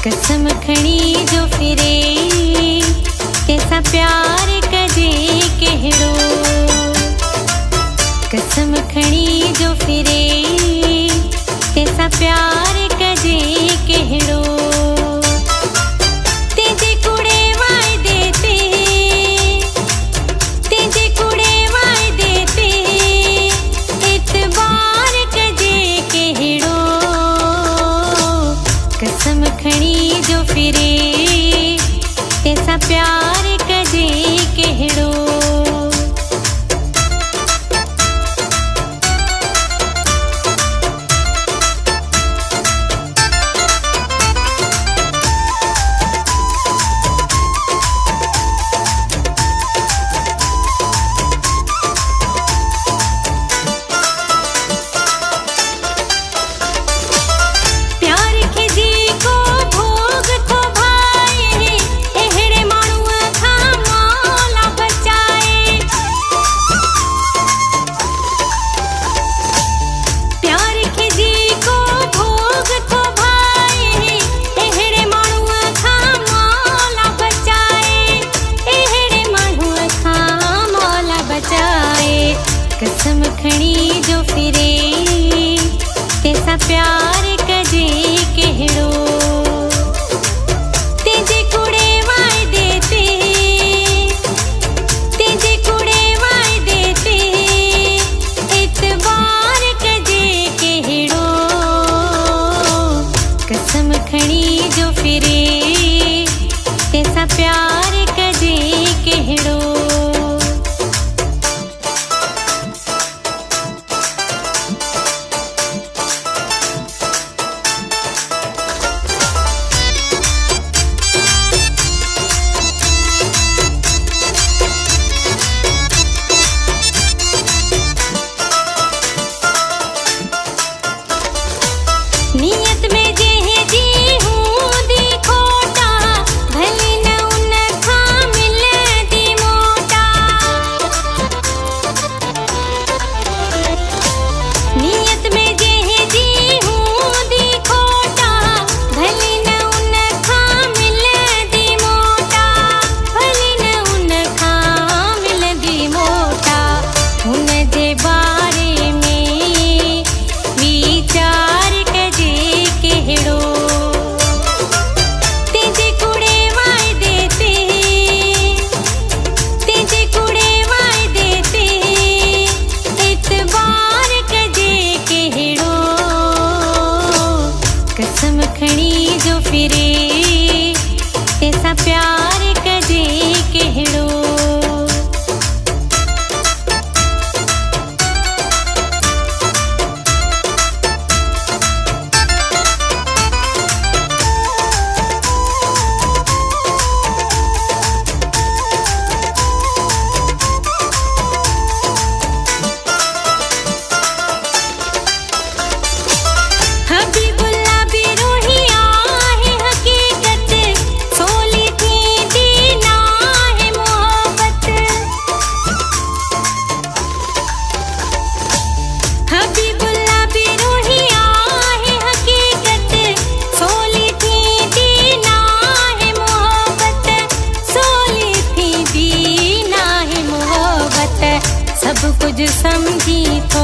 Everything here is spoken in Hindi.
कसम खणी जो फिरे कैसा प्यार कजे कहड़ो। कसम खणी जो फिरे कैसा प्यार कजे कहड़ो। तेजे कुड़े वायदे ते तेजे कुड़े वायदे ते इतबार कजे कहड़ो। कसम खणी जो फिरे कैसा प्यार कजे कहड़ो। कसम खणी जो फिरे कैसा प्यार कजे कहड़ो। तेजे कुड़े वायदे ते तेजे कुड़े वायदे ते इतबार कजे कहड़ो। कसम खणी जो फिरे कैसा प्यार कजे कहड़ो। नियत में जेहे जी हूँ दी खोटा भली न उन खा मिल दी मोटा। नियत में जेहे जी हूँ दी खोटा भली न उन खा मिल दी मोटा। भली न उन खा मिल दी मोटा। हुन जे बारे में विचार कहड़ो। तेजे कुड़े वायदे ते तेजे कुड़े वायदे ते इतबार कजे कहड़ो। कसम खणी जो फिरे कैसा प्यार कजे कहड़ो। सब कुछ समझी तो